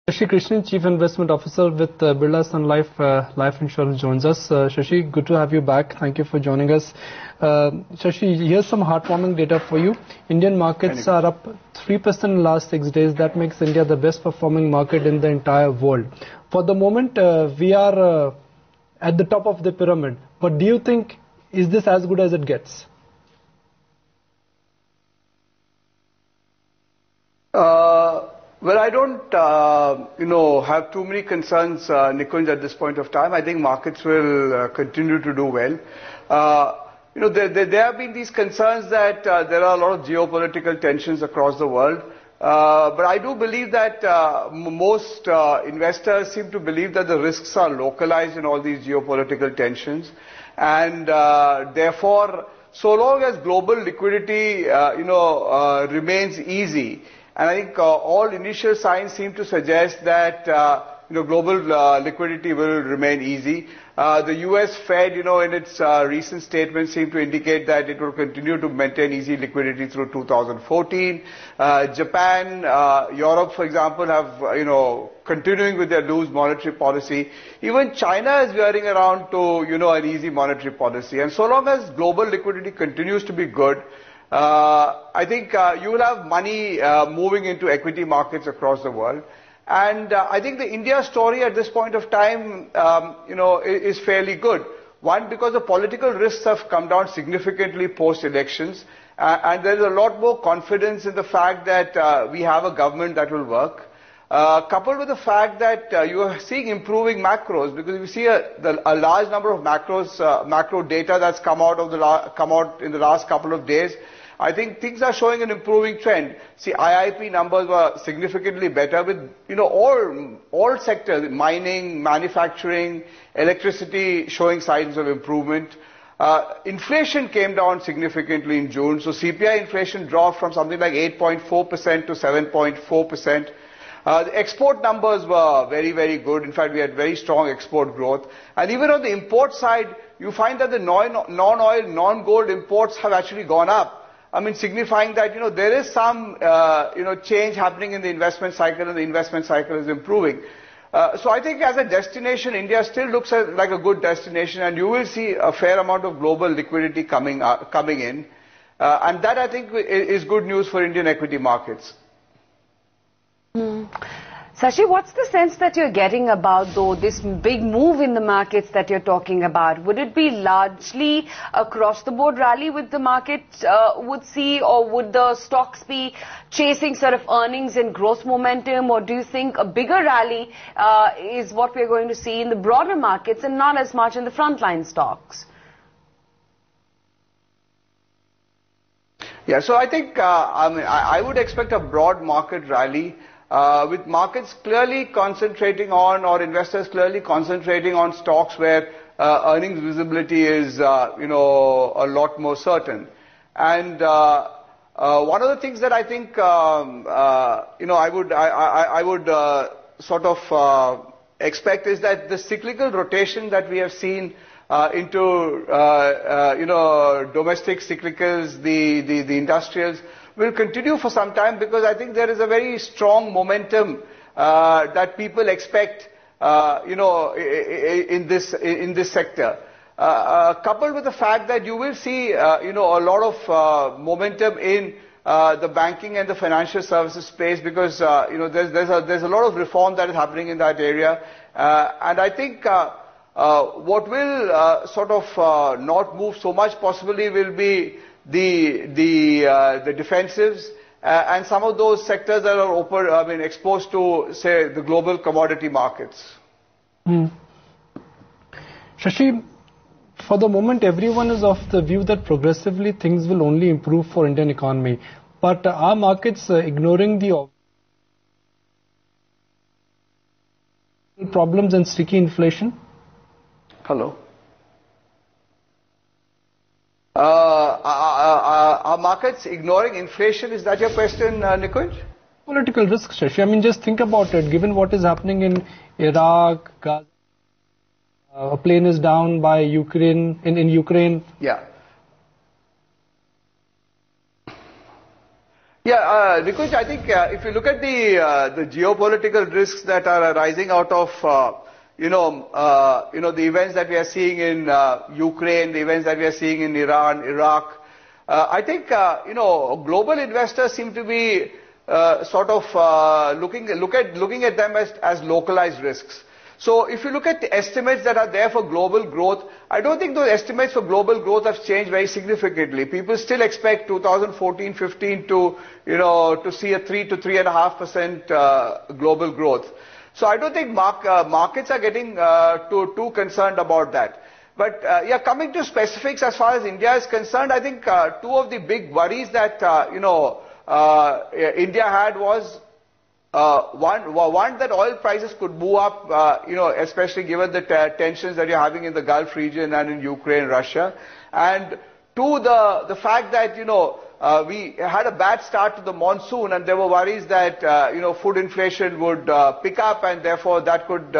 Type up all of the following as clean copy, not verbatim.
Shashi Krishnan, Chief Investment Officer with Birla Sun Life Life Insurance joins us. Shashi, good to have you back. Thank you for joining us. Shashi, here's some heartwarming data for you. Indian markets are up 3% in the last 6 days. That makes India the best performing market in the entire world. For the moment, we are at the top of the pyramid. But do you think, is this as good as it gets? Well, I don't, have too many concerns, Nikunj, at this point of time. I think markets will continue to do well. There have been these concerns that there are a lot of geopolitical tensions across the world. But I do believe that most investors seem to believe that the risks are localized in all these geopolitical tensions. And therefore, so long as global liquidity, remains easy, and I think all initial signs seem to suggest that global liquidity will remain easy. The US Fed, in its recent statement, seemed to indicate that it will continue to maintain easy liquidity through 2014. Japan, Europe, for example, have continuing with their loose monetary policy. Even China is veering around to an easy monetary policy. And so long as global liquidity continues to be good, I think you will have money moving into equity markets across the world. And I think the India story at this point of time, is fairly good. One, because the political risks have come down significantly post-elections, and there is a lot more confidence in the fact that we have a government that will work. Coupled with the fact that you are seeing improving macros, because we see a large number of macro data that's come out in the last couple of days. I think things are showing an improving trend. See, IIP numbers were significantly better with, all sectors, mining, manufacturing, electricity showing signs of improvement. Inflation came down significantly in June. So CPI inflation dropped from something like 8.4% to 7.4%. The export numbers were very, very good. In fact, we had very strong export growth. And even on the import side, you find that the non-oil, non-gold imports have actually gone up. I mean, signifying that, there is some, change happening in the investment cycle, and the investment cycle is improving. So I think as a destination, India still looks like a good destination, and you will see a fair amount of global liquidity coming in. And that, I think, is good news for Indian equity markets. Shashi, what's the sense that you're getting about, though, this big move in the markets that you're talking about? Would it be largely across the board rally with the market would see, or would the stocks be chasing sort of earnings and growth momentum, or do you think a bigger rally is what we're going to see in the broader markets and not as much in the frontline stocks? Yeah, so I think, I would expect a broad market rally. With markets clearly concentrating on, or investors clearly concentrating on stocks where earnings visibility is, a lot more certain. And one of the things that I think, I would sort of expect is that the cyclical rotation that we have seen into, domestic cyclicals, the industrials, will continue for some time, because I think there is a very strong momentum that people expect, in this sector. Coupled with the fact that you will see, a lot of momentum in the banking and the financial services space, because there's a lot of reform that is happening in that area, and I think what will sort of not move so much possibly will be the defensives and some of those sectors that are exposed to, say, the global commodity markets. Shashi, for the moment, everyone is of the view that progressively things will only improve for Indian economy. But are markets ignoring the problems and sticky inflation? Hello. Are markets ignoring inflation? Is that your question, Nikunj? Political risks, Shashi. I mean, just think about it. Given what is happening in Iraq, Gaza, a plane is down by Ukraine, in Ukraine. Yeah. Yeah, Nikunj, I think if you look at the geopolitical risks that are arising out of the events that we are seeing in Ukraine, the events that we are seeing in Iran, Iraq, I think global investors seem to be looking at them as localized risks. So if you look at the estimates that are there for global growth, I don't think those estimates for global growth have changed very significantly. People still expect 2014-15 to see a 3 to 3.5% global growth. So I don't think markets are getting too concerned about that. But coming to specifics as far as India is concerned, I think two of the big worries that India had was one that oil prices could move up, especially given the tensions that you're having in the Gulf region and in Ukraine, Russia, and two, the fact that we had a bad start to the monsoon, and there were worries that food inflation would pick up, and therefore that could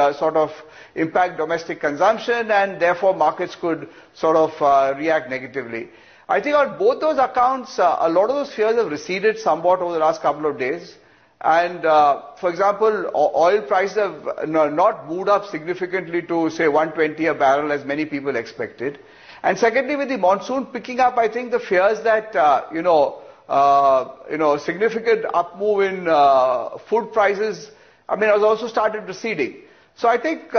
impact domestic consumption, and therefore markets could react negatively. I think on both those accounts, a lot of those fears have receded somewhat over the last couple of days. And, for example, oil prices have not moved up significantly to, say, 120 a barrel as many people expected. And secondly, with the monsoon picking up, I think the fears that, significant up move in food prices, has also started receding. So I think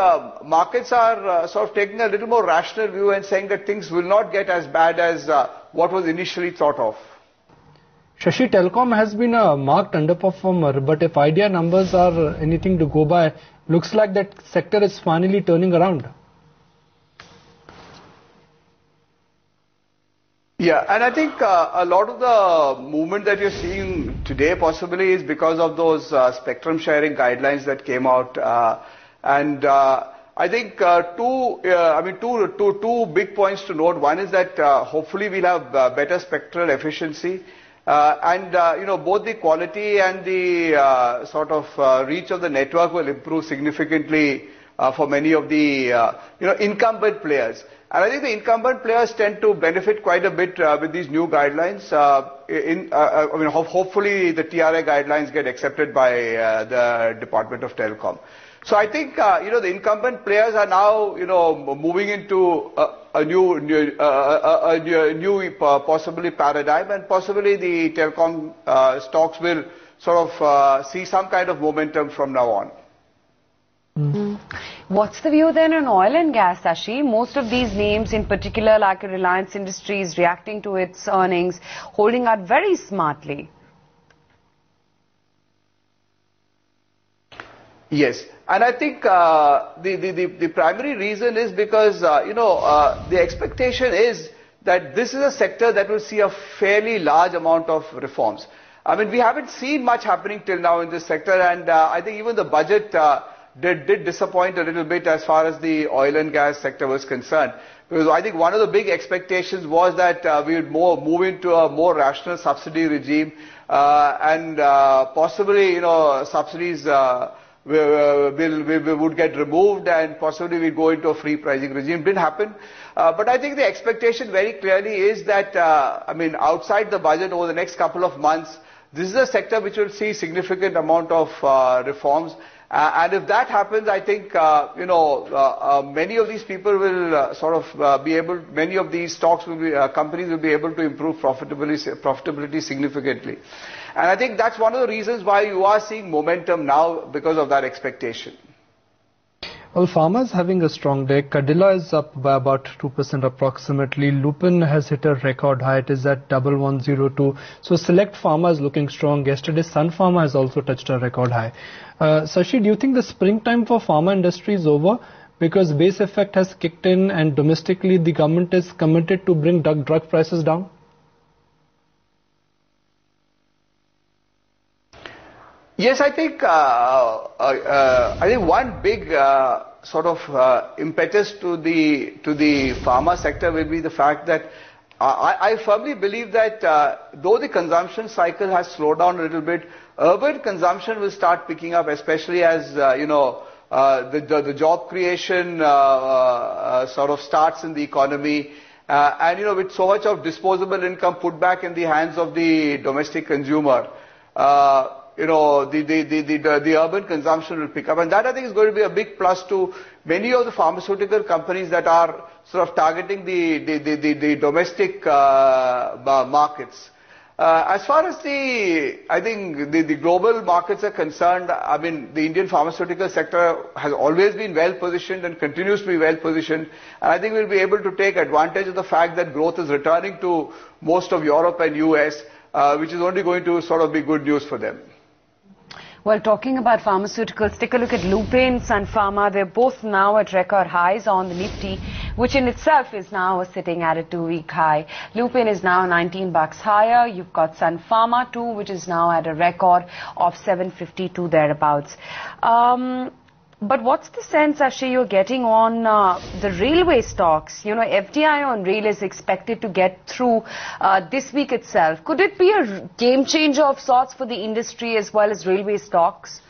markets are taking a little more rational view and saying that things will not get as bad as what was initially thought of. Shashi, Telecom has been a marked underperformer, but if idea numbers are anything to go by, looks like that sector is finally turning around. Yeah, and I think a lot of the movement that you're seeing today possibly is because of those spectrum sharing guidelines that came out. I think two big points to note. One is that hopefully we'll have better spectral efficiency. Both the quality and the reach of the network will improve significantly for many of the incumbent players. And I think the incumbent players tend to benefit quite a bit with these new guidelines. Hopefully the TRA guidelines get accepted by the Department of Telecom. So I think the incumbent players are now moving into a new possibly paradigm, and possibly the telecom stocks will see some kind of momentum from now on. Mm-hmm. What's the view then on oil and gas, Shashi? Most of these names, in particular like Reliance Industries, reacting to its earnings, holding out very smartly. Yes, and I think the primary reason is because the expectation is that this is a sector that will see a fairly large amount of reforms. We haven't seen much happening till now in this sector, and I think even the budget did disappoint a little bit as far as the oil and gas sector was concerned. Because I think one of the big expectations was that we would move into a more rational subsidy regime, and possibly subsidies would get removed, and possibly we go into a free pricing regime. Didn't happen. But I think the expectation very clearly is that, outside the budget over the next couple of months, this is a sector which will see significant amount of reforms. And if that happens, I think, many of these people will be able, many of these stocks will be, companies will be able to improve profitability significantly. And I think that's one of the reasons why you are seeing momentum now, because of that expectation. Well, Pharma is having a strong day. Cadila is up by about 2% approximately. Lupin has hit a record high. It is at 1102. So Select Pharma is looking strong. Yesterday, Sun Pharma has also touched a record high. Shashi, do you think the springtime for pharma industry is over? Because base effect has kicked in, and domestically the government is committed to bring drug prices down? Yes, I think one big impetus to the pharma sector will be the fact that I firmly believe that though the consumption cycle has slowed down a little bit, urban consumption will start picking up, especially as the job creation starts in the economy, And, with so much of disposable income put back in the hands of the domestic consumer, the urban consumption will pick up. And that, I think, is going to be a big plus to many of the pharmaceutical companies that are sort of targeting the domestic markets. As far as the global markets are concerned, I mean, the Indian pharmaceutical sector has always been well positioned and continues to be well positioned. And I think we'll be able to take advantage of the fact that growth is returning to most of Europe and US, which is only going to sort of be good news for them. Well, talking about pharmaceuticals, take a look at Lupin, Sun Pharma. They're both now at record highs on the Nifty, which in itself is now sitting at a 2-week high. Lupin is now 19 bucks higher. You've got Sun Pharma too, which is now at a record of 752 thereabouts. But what's the sense, Akshay, you're getting on the railway stocks? FDI on rail is expected to get through this week itself. Could it be a game changer of sorts for the industry as well as railway stocks?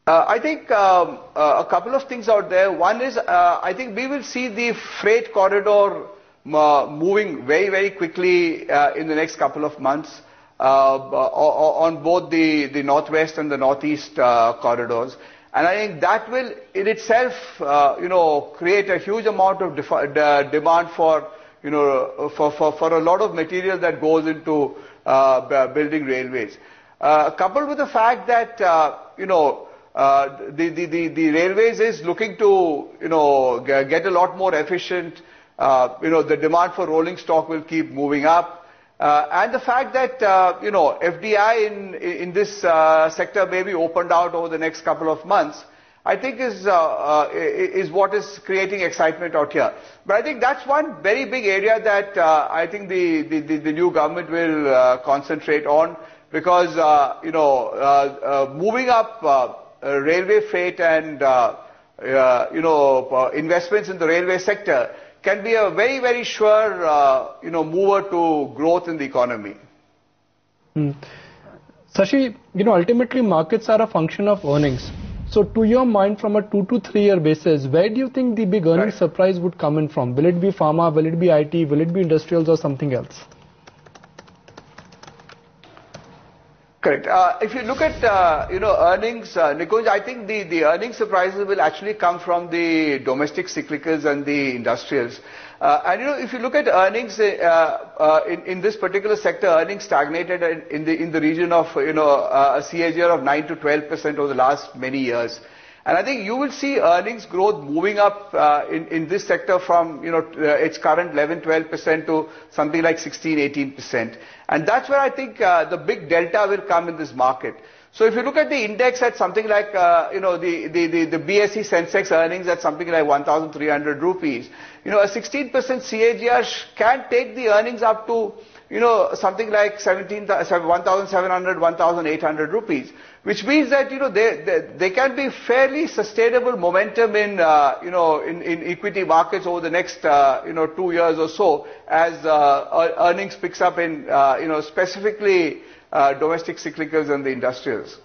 I think a couple of things out there. One is, I think we will see the freight corridor moving very, very quickly in the next couple of months. On both the northwest and the northeast corridors, and I think that will in itself, create a huge amount of demand for a lot of material that goes into building railways. Coupled with the fact that the railways is looking to get a lot more efficient. The demand for rolling stock will keep moving up. And the fact that, FDI in this sector may be opened out over the next couple of months, I think is what is creating excitement out here. But I think that's one very big area that I think the new government will concentrate on, because, moving up railway freight and, investments in the railway sector can be a very, very sure, mover to growth in the economy. Shashi, ultimately markets are a function of earnings. So to your mind, from a 2 to 3 year basis, where do you think the big earnings surprise would come in from? Will it be pharma, will it be IT, will it be industrials or something else? Correct. If you look at, earnings, Nikunj, I think the earnings surprises will actually come from the domestic cyclicals and the industrials. And, if you look at earnings, in this particular sector, earnings stagnated in the region of, a CAGR of 9 to 12% over the last many years. And I think you will see earnings growth moving up in this sector from its current 11-12% to something like 16-18%. And that's where I think the big delta will come in this market. So if you look at the index at something like the BSE Sensex earnings at something like 1,300 rupees, a 16% CAGR can take the earnings up to something like 1,700, 1,800 rupees, which means that, they can be fairly sustainable momentum in equity markets over the next, 2 years or so, as earnings picks up in, specifically domestic cyclicals and the industrials.